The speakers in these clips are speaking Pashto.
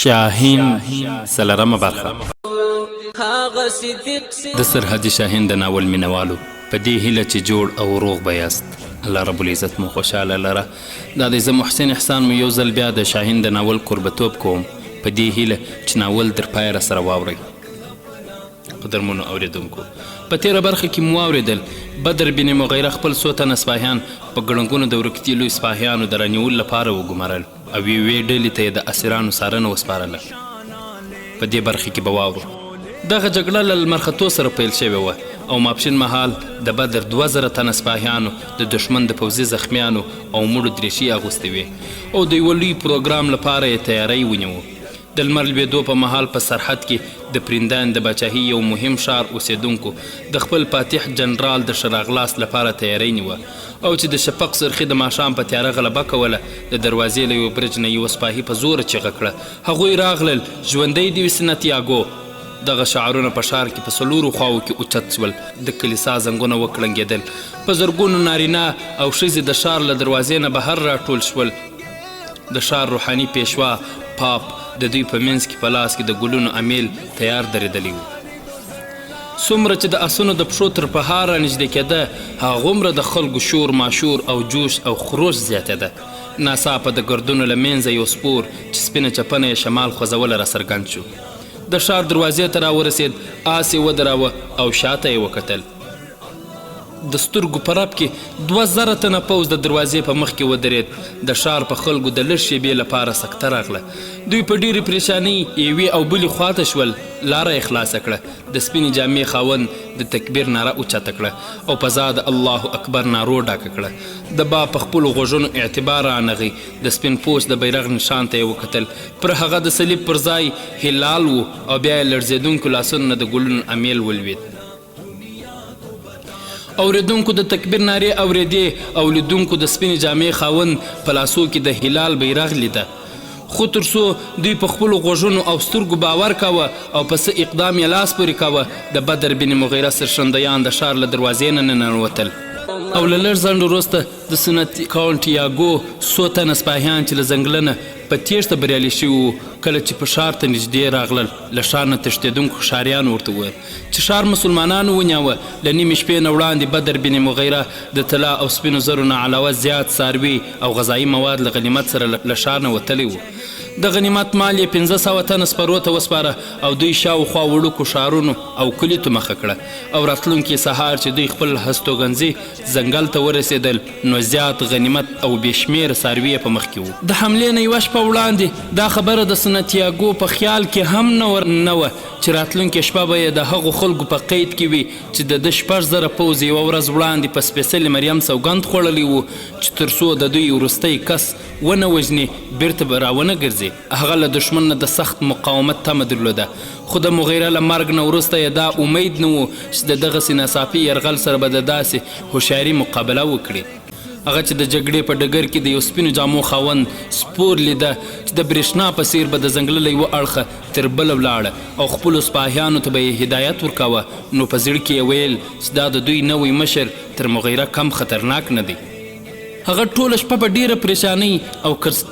شاهین څلرمه برخه. د سرحدي شاهین د ناول مینوالو په دې هیله چې جوړ او روغ به یاست، الله رب العزت مو خوشحاله لره. دا د زه محسن احسان مو یو ځل بیا د شاهین د ناول کوربتوب کوم په دې هیله چې ناول در پایه راسره واورئ. قدرمنو اوریدونکو، په تېره برخه کې مو واورېدل بدر بن مغیره خپل څو تنه سپاهیان په ګړنګونو د ورکتیلو سپاهیانو د رانیولو لپاره وګمارل او یوې ډلې ته یې د اسیرانو څارنه وسپارله. په دې برخه کې به واورو دغه جګړه له لمرختو سره پیل شوې وه او ماپښین مهال د بدر 2000 تنه سپاهیانو د دښمن د پوځي زخمیانو او مړو دریشي اغوستې وې او د یوه لوی پروګرام لپاره یې تیاری ونیوه. د لمر لوېدو په مهال په سرحد کې د پریندان د باچاهي یو مهم ښار اوسېدونکو د خپل فاتح جنرال د شراغلاس لپاره تیاری نیوه او چې د شفق سرخي د ماښام په تیاره غلبه کوله، د دروازې له یو برج نه یوه سپاهي په زوره چیغه کړه، هغوی راغلل، ژوندی دې وي سنتیاګو. دغه شعارونه په ښار کې په څلورو خواو کې اوچت شول، د کلیسا زنګونه وکړنګېدل، په زرګونو نارینه او ښځې د ښار له دروازې نه بهر راټول شول. د ښار روحاني پیشوا پاپ د دوی په منځ کې په لاس کې د ګلونو امیل تیار درېدلی و. څومره چې د اسونو د پښو تر پهار رانږدې کېده، هغومره د خلکو شور ماشور او جوش او خروش زیاتېده. ناڅاپه د ګردونو له منځه یو سپور چې سپینه چپنه یې شمال خوځوله راڅرګند شو. د ښار دروازې ته راورسېد، آس یې ودراوه او شاته یې وکتل. د سترګو په رپ کې 2000 تنه پوځ د دروازې په مخ کې ودرېد. د ښار په خلکو د لږ شېبې لپاره سکته راغله. دوی په ډېرې پریشانۍ یوې او بلې خواته شول. لاره یې خلاصه کړه، د سپینې جامې خاوند د تکبیر ناره اوچته کړه او فضا د الله اکبر نارو ډاکه کړه. د با په خپلو غوږونو اعتبار رانغی. د سپین پوست د بیرغ نشان ته یې وکتل، پر هغه د صلیب پر ځای هلال و او بیا یې لړزېدونکو لاسونو نه د ګلونو امیل ولوېد. اوریدونکو د تکبیر نارې اورېدې او لیدونکو د سپینې جامې خاوند په لاسو کې د هلال بیرغ لیده، خو تر څو دوی په خپلو غوږونو او سترګو باور کاوه او په څه اقدام یې لاس پورې کاوه، د بدر بن مغیره سرښندیان د ښار له دروازې نه ننوتل او له لږ ځنډ وروسته د سنتیاګو څو تنه سپاهیان چې له ځنګله نه په تیښته بریالي شوي وو، کله چې په ښار ته نږدې راغلل، له ښار نه تښتېدونکو ښاریانو ورته وویل چې ښار مسلمانانو ونیوه. له نیمې شپې نه وړاندې بدر بن مغیره د طلا او سپینو زرو نه علاوه زیات څاروي او غذایي مواد له غنیمت سره له ښار نه وتلی وو. د غنیمت مال یې 500 تنه سپرو ته وسپاره او دوی شاوخوا وړوکو ښارونو او کلیو ته مخه کړه او راتلونکي سهار چې دوی خپل هستوګنځي ځنګل ته ورسېدل، نو زیات غنیمت او بې شمېره څاروي په مخ کې وو. د حملې نه یوه شپه وړاندې دا خبره د سنتیاګو په خیال کې هم نه وه چې راتلونکې شپه به یې د هغو خلکو په قید کې وي چې د 6,000 پوځ یوه ورځ وړاندې په سپېڅلې مریم سوګند خوړلی و چې تر څو د دوی وروستی کس ونه وژني بیرته به راونه ګرځي. هغه له دښمن نه د سخت مقاومت تمه درلوده، خو د مغیره له مرګ نه وروسته یې دا امید نه و چې د دغسې ناڅاپي یرغل سره به د داسې هوښیاري مقابله وکړي. هغه چې د جګړې په ډګر کې د یو سپینو جامو خاوند سپور لیده چې د برېښنا په څیر به د ځنګله له یوه اړخه تر بله ولاړه او خپلو سپاهیانو ته به یې هدایت ورکاوه، نو په زړه کې یې ویل چې دا د دوی نوی مشر تر مغیره کم خطرناک نه دی. هغه ټوله شپه په ډېره پریشانۍ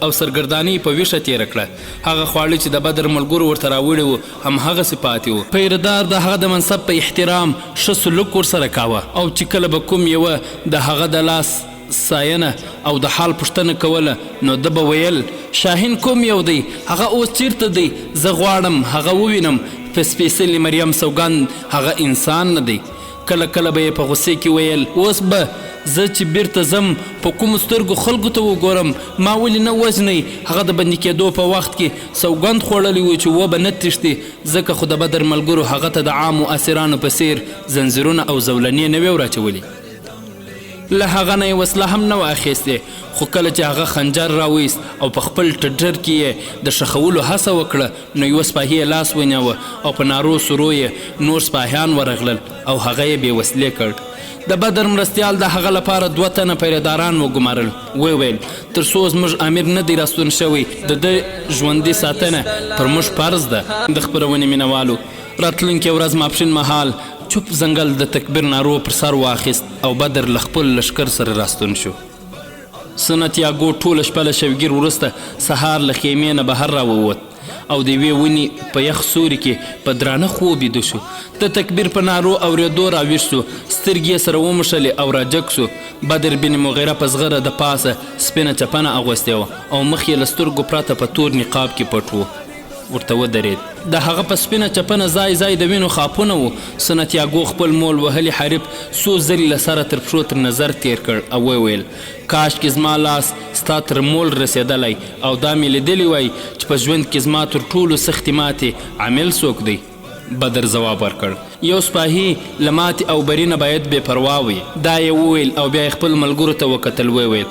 او سرګردانۍ په ویښه تېره کړه. هغه خواړه چې د بدر ملګرو ورته راوړي وو همهغسې پاتې وو. پیردار د هغه د منصب په احترام ښه سلوک ورسره کاوه او چې کله به کوم یوه د هغه د لاس ساینه او د حال پوښتنه کوله، نو ده به ویل شاهین کوم یو دی، هغه اوس چیرته دی، زه غواړم هغه ووینم، په سپېڅلې مریم سوګند هغه انسان نه دی. کله کله به یې په غوسې کې ویل اوس به زه چې بیرته ځم په کومو سترګو خلکو ته وګورم، ما ولې نه وژنئ؟ هغه د بندي کېدو په وخت کې سوګند خوړلی و چې و به نه تښتي، ځکه خو د بدر ملګرو هغه ته د عامو اسیرانو په څیر زنځیرونه او زولنې نه وې وراچولي. له هغه نه یې وسله هم نه وه اخیستې، خو کله چې هغه خنجر راویست او په خپل ټټر کې یې د ښخولو هڅه وکړه، نو یوه سپاهي یې لاس ونیوه او په نارو سرو یې نور سپاهیان ورغلل او هغه یې بې وسلې کړ. د بدر مرستیال د هغه لپاره 2 تنه پیرهداران وګمارل. وویل تر څو زموږ امیر نه دی راستون شوی، د ده ژوندي ساتنه پر موږ فرض ده. د خپرونې مینوالو، راتلونکې ورځ ماپښین مهال چوپ ځنګل د تکبیر نارو پر سر واخیست او بدر له خپل لښکر سره راستون شو. سنتیاګو ټوله شپه له شوګیر وروسته سهار له خیمې نه بهر راووت. او د یوې ونې په یخ سوري کې په درانه خوب ویده شو. د تکبیر په نارو اورېدو راویښ سو، سترګې یې سره وموښلې او راجګ سو. بدر بن مغیره په زغره د پاسه سپینه چپنه اغوستې وه او مخ یې له سترګو پرته په تور نقاب کې پټ و. ورته ودرېد. د هغه په سپینه چپنه ځای ځای د وینو خاپونه وو. سنتیاګو خپل مول وهلي حریف څو ځلې له سره تر پښو تر نظر تیر کړ او وویل کاشکې زما لاس ستا تر مول رسېدلی او دا مې لیدلی وای چې په ژوند کې زما تر ټولو سختې ماتې عامل څوک دی. بدر ځواب ورکړ یو سپاهي له ماتې او بري نه باید بې پروا وي. دا یې وویل او بیا یې خپل ملګرو ته وکتل. وویل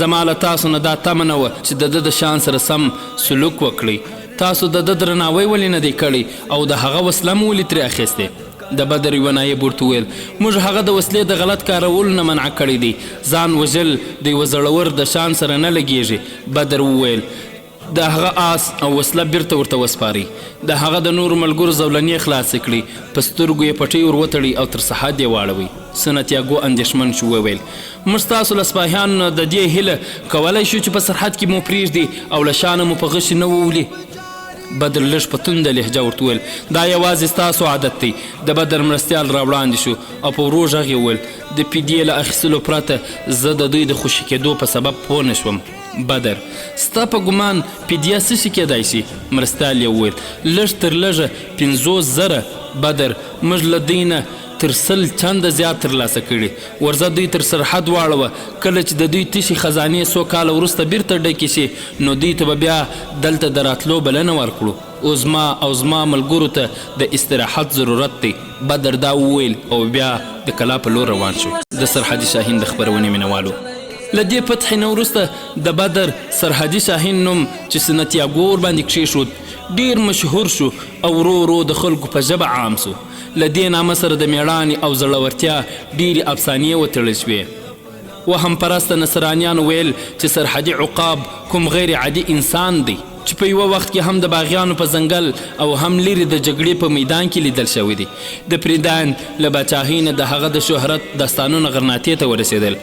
زما له تاسو نه دا تمه نه وه چې د ده د شان سره سم سلوک وکړئ. تاسو د ده درناوی ولې نه دی کړی او د هغه وسله مو ولې ترې اخیستې؟ د بدر یوه نایب ورته وویل موږ هغه د وسلې د غلط کارولو نه منع کړی دی. ځان وژل د یوه زړور د شان سره نه لګیږي. بدر وویل د هغه آس او وسله بیرته ورته وسپارئ. د هغه د نورو ملګرو زولنې خلاصې کړي، په سترګو یې پټۍ ور وتړئ او تر سحاد یې واړوئ. سنتیاګو اندېښمن شو. وویل موږ ستاسو له سپاهیانو نه د دې هیله کولی شو چې په سرحد کې مو پرېږدي او له شانه مو په غشي نه وولي. بدر لږ په تونده لهجه ورته وویل دا یوازې ستاسو عادت دی. د بدر مرستیال راوړاندې شو او په ورو غږ یې وویل د فدیې له اخیستلو پرته زه د دوی د خوشي کېدو په سبب پوه نه شوم. بدر ستا په ګمان فدیه څه شي کېدای شي؟ مرستیال یې وویل لږ تر لږه 50,000. بدر موږ له دوی نه تر 100 چنده زیات ترلاسه کړي. ورځه دوی تر سرحد واړوه. کله چې د دوی تشي خزانې څو کاله وروسته بیرته ډکې شي نو دوی ته به بیا دلته د راتلو بلنه ورکړو. او زما ملګرو ته د استراحت ضرورت دی. بدر دا وویل او بیا د کلا په لور روان شو. د سرحدي شاهین د خپرونې مینوالو له دې فتحې نه وروسته د بدر سرحدي شاهین نوم چې سنتیاګو ورباندې کښېښود ډېر مشهور شو او ورو ورو د خلکو په ژبه عام سو. له دې نامه سره د میړانې او زړورتیا ډېرې افسانې وتړل شوې. وهم پرسته نصرانیانو ویل چې سرحدي عقاب کوم غیر عادي انسان دی چې په یوه وخت کې هم د باغیانو په ځنګل او هم لرې د جګړې په میدان کې لیدل شوی دی. د پریدان له باچاهۍ نه د هغه د شهرت داستانونه غرناطې ته ورسېدل.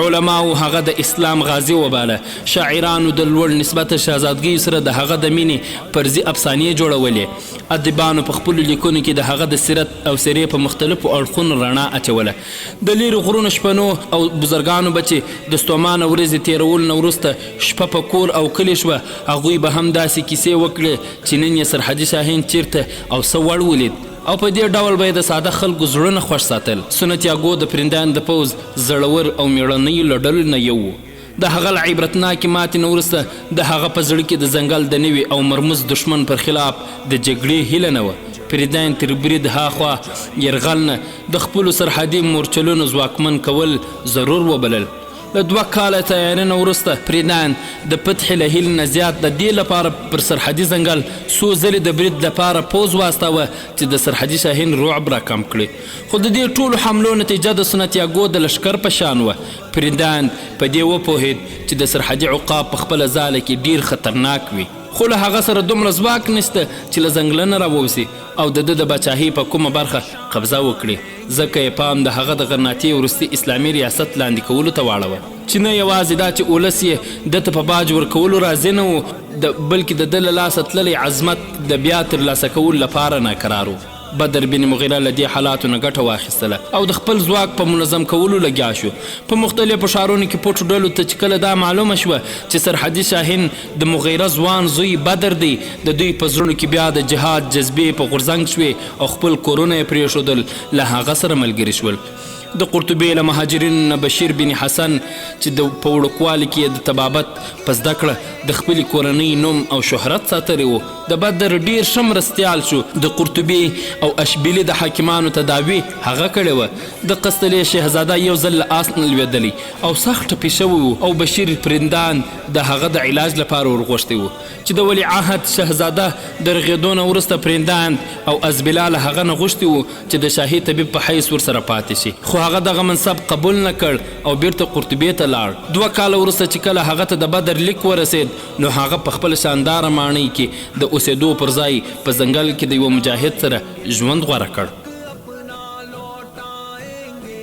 علماو هغه د اسلام غازي وباله. شاعرانو د لوړ نسبته شهزادګۍ سره د هغه د مینې فرضي افسانې جوړولې. ادیبانو په خپلو لیکنو کې د هغه د سیرت او سیرې په مختلفو اړخونو رڼا اچوله. د لیرې غرونو شپنو او بزرګانو به چې د ستومانه ورځې تېرولو نه وروسته شپه په کور او کلي شوه هغوی به هم داسې کیسې وکړې چې نن یې سرحدي شاهین چیرته او څه وړ ولید او په دې ډول به یې د ساده خلکو زړونه خوښ ساتل. سنتیاګو د پرندان د پوځ زړور او میړنیو له ډلو نه یو و. د هغه له عبرتناکې ماتې نه وروسته د هغه په زړه کې د ځنګل د نوي او مرموز دښمن پر خلاف د جګړې هیله نه وه. پریدان تر برید هاخوا یرغل نه د خپلو سرحدي مورچلونو ځواکمن کول ضرور وبلل. له 2 کاله تیاري نه وروسته پریدان د فتح له هیلې نه زیات د دې لپاره پر سرحدي ځنګل څو ځلې د برید لپاره پوځ واستاوه چې د سرحدي شاهین رعب راکم کړي. خو د دې ټولو حملو نتیجه د سنتیاګو د لښکر په شان وه. پریدان په دې وپوهېد چې د سرحدي عقاب په خپله ځاله کې ډیر خطرناک وي خو له هغه سره دومره ځواک نشته چې له ځنګله نه راووځي او د ده د باچاهۍ په کومه برخه قبضه وکړي. ځکه یې پام د هغه د غرناطې وروستي اسلامي ریاست لاندې کولو ته واړوه چې نه یوازې دا چې اولس یې ده ته په باج ورکولو راضي نه و بلکې د ده له لاسه تللی عظمت د بیا ترلاسه کولو لپاره ناکرار و. بدر بن مغیره له دې حالاتو نه ګټه واخیستله او د خپل ځواک په منظم کولو لګیا شو. په مختلفو ښارونو کې پټو ډلو ته چې کله دا معلومه شوه چې سرحدي شاهین د مغیره ځوان زوی بدر دی د دوی په زړونو کې بیا د جهاد جذبې په غورځنګ شوې او خپل کورونه یې پرېښودل له هغه سره ملګري شول. د قرطبي له مهاجرینو نه بشیر بن حسن چې په وړوکوالي کې د طبابت په زده کړه د خپلې کورنۍ نوم او شهرت ساتلی و. د بدر ډیر ښه مرستیال شو. د قرطبي او اشبیلي د حاکمانو تداوي هغه کړې وه. د قسطلې شهزاده یو ځل له آس نه لوېدلی او سخت ټپي شوی و او بشیر پرندان د هغه د علاج لپاره ورغوښتی و چې د ولیعهد شهزاده د رغېدو نه وروسته پرندان او ازبیلا له هغه نه غوښتي وو چې د شاهي طبیب په حیث ورسره پاتې شي خو هغه دغه منصب قبول نه کړ او بیرته قرطبې ته لاړ. 2 کاله وروسته چې کله هغه ته د بدر لیک ورسېد نو هغه په خپل شانداره ماڼۍ کې د اوسېدو پر ځای په ځنګل کې د یوه مجاهد سره ژوند غوره کړ.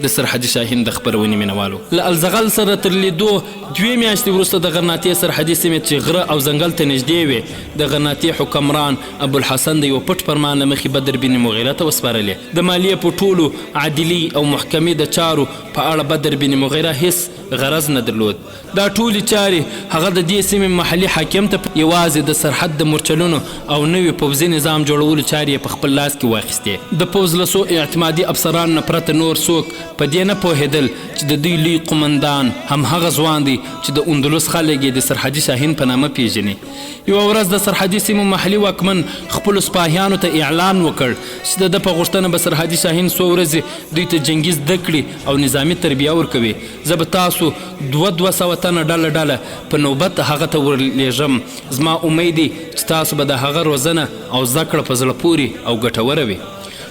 د سرحدي شاهین د خپرونې مینوالو له الزغل سره تر لیدو 2 میاشتې وروسته د غرناطې سرحدي سیمې چې غره او ځنګل ته نږدې وې د غرناطې حکمران ابوالحسن د یو پټ فرمان له مخې بدر بن مغیره ته وسپارلې د مالیې په ټولو عادلي او محکمې د چارو په اړه بدر بن مغیره هیڅ غرض نه درلود دا ټولې چارې هغه د دې سیمې محلي حاکم ته یوازې د سرحد د مورچلونو او نوي پوځي نظام جوړولو چارې یې په خپل لاس کې واخیستې د پوځ له څو اعتمادي افسرانو نه پرته نور څوک په دې نه پوهېدل چې د دوی لوی قمندان همهغه ځوان دی چې د اندلس خلک یې د سرحدي شاهین په نامه پیژني یوه ورځ د سرحدي سیمو محلي واکمن خپلو سپاهیانو ته اعلان وکړ چې د ده په غوښتنه به سرحدي شاهین څو ورځې دوی ته جنګي زده کړي او نظامي تربیه ورکوي زه به تاسو 200 تنه ډله په نوبت هغه ته ورلیږم زما امید دی چې تاسو به د هغه روزنه او زده کړه په زړه پورې او ګټوره وي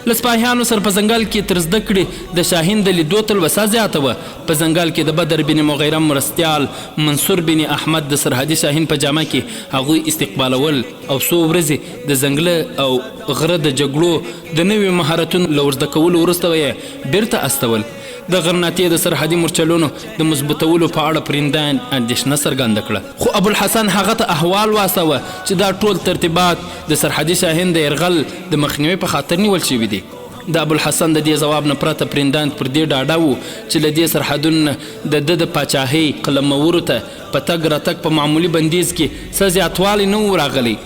له سپاهیانو سره په ځنګل کې تر زده کړې د شاهین د لیدو تلوسه زیاته وه په ځنګل کې د بدر بن مغیره مرستیال منصور بن احمد د سرحدي شاهین په جامه کې هغوی استقبالول او څو ورځې د ځنګله او غره د جګړو د نوي مهارتونو له ورزده کولو وروسته یې بیرته استول د غرناطې د سرحدي مورچلونو د مضبوطولو په اړه پرندان اندېښنه څرګنده کړه خو ابوالحسن هغه ته احوال واستوه چې دا ټول ترتیبات د سرحدي شاهین د یرغل د مخنیوي په خاطر نیول شوي دي د ابوالحسن د دې ځواب نه پرته پرندان پر دې ډاډه وو چې له دې سرحدونو د ده د پاچاهۍ قلمورو ته په تګ راتګ په معمولي بندیز کې څه زیاتوالی نه و راغلی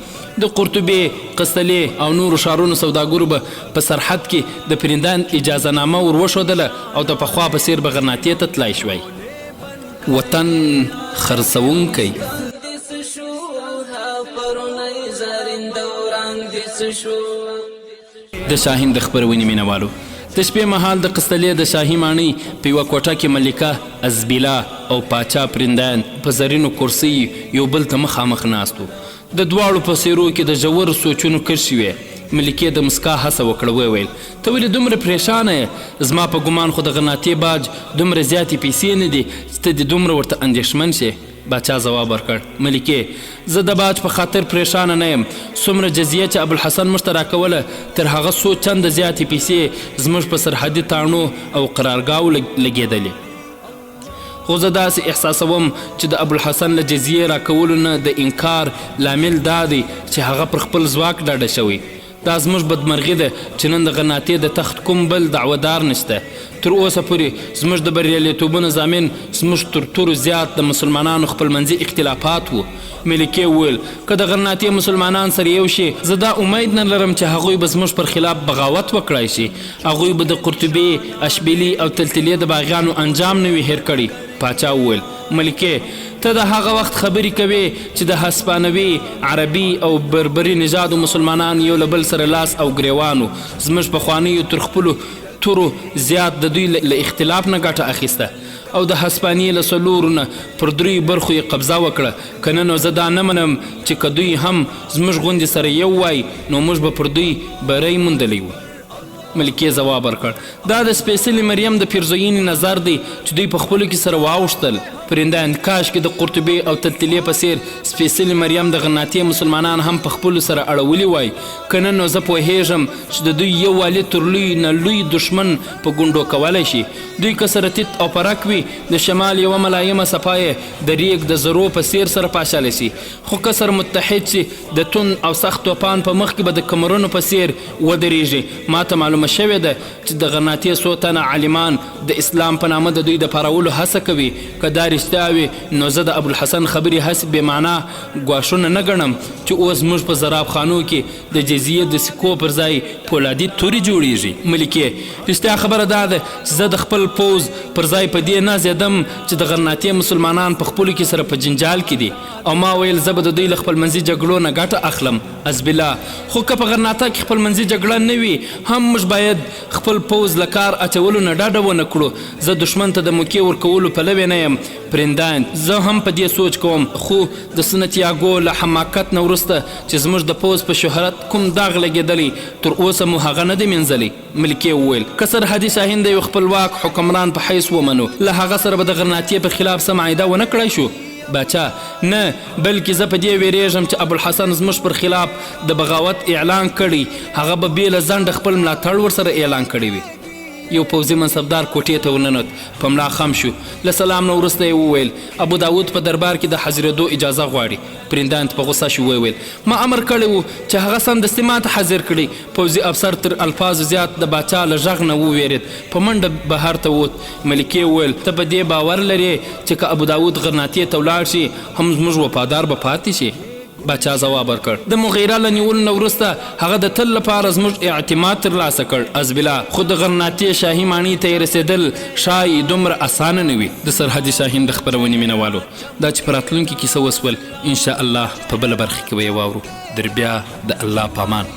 د قرطبې قسطلې او نورو ښارونو سوداګرو به په سرحد کې د پرندان اجازه نامه ور وښودله او د پخوا په څیر به غرناطې ته تلای شوی وطن خرڅوونکی د شاهین د خپرونې مینوالو د شپې مهال د قسطلې د شاهي ماڼۍ په یوه کوټه کې ملکه ازبیلا او پاچا پرندان په زرینو کرسۍ یو بل ته مخامخ ناست وو د دواړو په څیرو کې د ژورو سوچونو کرښې وې ملکې د مسکا هڅه وکړه وویل ته ولې دومره پریشانه یې زما په ګمان خو د غرناطې باج دومره زیاتې پیسې نه دي چې ته دې دومره ورته اندېښمن شې باچا ځواب ورکړ ملکې زه د باج په خاطر پریشانه نه یم څومره جزیه چې ابوالحسن موږ ته راکوله تر هغه څو چنده زیاتې پیسې زموږ په سرحدي تاڼو او قرارګاو لګېدلې خو زه داسې احساسوم چې د ابوالحسن له جزیې راکولو نه د انکار لامل دا دی چې هغه پر خپل ځواک ډاډه شوی دا زموږ بدمرغي ده چې نن د غرناطې د تخت کوم بل دعودار نشته تر اوسه پورې زموږ د بریالیتوبونو ضامن زموږ تر ټولو زیات د مسلمانانو خپلمنځي اختلافات وو ملکې وویل که د غرناطې مسلمانان سره یو شي زه دا امید نه لرم چې هغوی به زموږ پر خلاف بغاوت وکړای شي هغوی به د قرطبې اشبیلي او تلتلې د باغیانو انجام نه وي هیر کړي پاچا وویل ملکې ته د هغه وخت خبرې کوې چې د هسپانوي عربي او بربري نژادو مسلمانانو یو له بل سره لاس او ګریوانو زموږ پخوانیو تر خپلو تورو زیات د دوی له اختلاف نه ګټه اخیسته او د هسپانیې له څلورو نه پر 3 برخو یې قبضه وکړه که نه نو زه دا نه منم چې که دوی هم زموږ غوندې سره یو وای نو موږ به پر دوی بری موندلی وو ملکې ځواب ورکړ دا د سپېڅلې مریم د پیرزوینې نظر دی چې دوی په خپلو کې سره واوښتل پرندان کاشکې د قرطبې او تلتلې په څیر سپېڅلې مریم د غرناطې مسلمانان هم په خپلو سره اړولي وای که نه نو زه پوهیږم چې د دوی یو والي تر لوی نه لوی دشمن په ګونډو کولی شي دوی که سره تیت او پرک وي د شمال یوه ملایمه څپه یې د ریګ د ذرو په څیر سره پاشلی شي خو که سره متحد شي د تون او سخت توپان په مخ کې به د کمرونو په څیر ودرېږي ما ته معلومه شوې ده چې د غرناطې څو تنه عالمان د اسلام په نامه د دوی د پارولو هڅه کوي که دا رښتیا وي نو زه د ابوالحسن خبرې هسې بې معنا ګواښونه نه ګڼم چې اوس موږ په زراب خانو کې د جزیې د سکو پر ځای پولادي تورې جوړیږي ملکې رښتیا خبره دا ده چې زه د خپل پوځ پر ځای په دې نه زیدم چې د غرناطې مسلمانان په خپلو کې سره په جنجال کې دي او ما ویل زه به د دوی له خپلمنځي جګړو نه ګټه اخلم حزبالله خو که په غرناطه کې خپلمنځي جګړه نه وي هم موږ باید خپل پوځ له کار اچولو نه ډاډه ونه کړو زه دښمن ته د موقع ورکولو پلوی نه یم پرندان زه هم په دې سوچ کوم خو د سنتیاګو له حماقت نه وروسته چې زموږ د پوځ په شهرت کوم داغ لګېدلی تر اوسه مو هغه نه دی مینځلی ملکې وویل که سرحدي شاهین د یو خپلواک حکمران په حیث ومنو له هغه سره به د غرناطې په خلاف څه معاهده ونه کړی شو باچا نه بلکې زه په دې ویرېږم چې ابوالحسن زموږ پر خلاف د بغاوت اعلان کړی هغه به بې له ځنډه خپل ملاتړ ورسره اعلان کړی وي یو پوځي منصبدار کوټې ته ورننوت په ملا خم شو. له سلام نه وروسته یې وویل ابو داود په دربار کې د حاضرېدو اجازه غواړي. پرندان په غوسه شو وویل ما امر کړی و چې هغه سمدستي ماته حاضر کړي. پوځي افسر تر الفاظو زیات د باچا له غږ نه وویرېد. په منډه بهر ته ووت. ملکې وویل ته په دې باور لرې چې که ابو داود غرناطې ته ولاړ شي هم زموږ وفادار به پاتې شي؟ باچا ځواب ورکړ د مغیره له نیولو نه وروسته هغه د تل لپاره زموږ اعتماد ترلاسه کړ عزبلا، خو د غرناطې شاهي ماڼۍ ته یې رسېدل ښایي دومره اسانه نه وي. د سرحدي شاهین د خپرونې مینوالو دا چې په راتلونکي کیسه وسول انشاءالله په بله برخه کې به یې واورو. در بیا د الله پامان.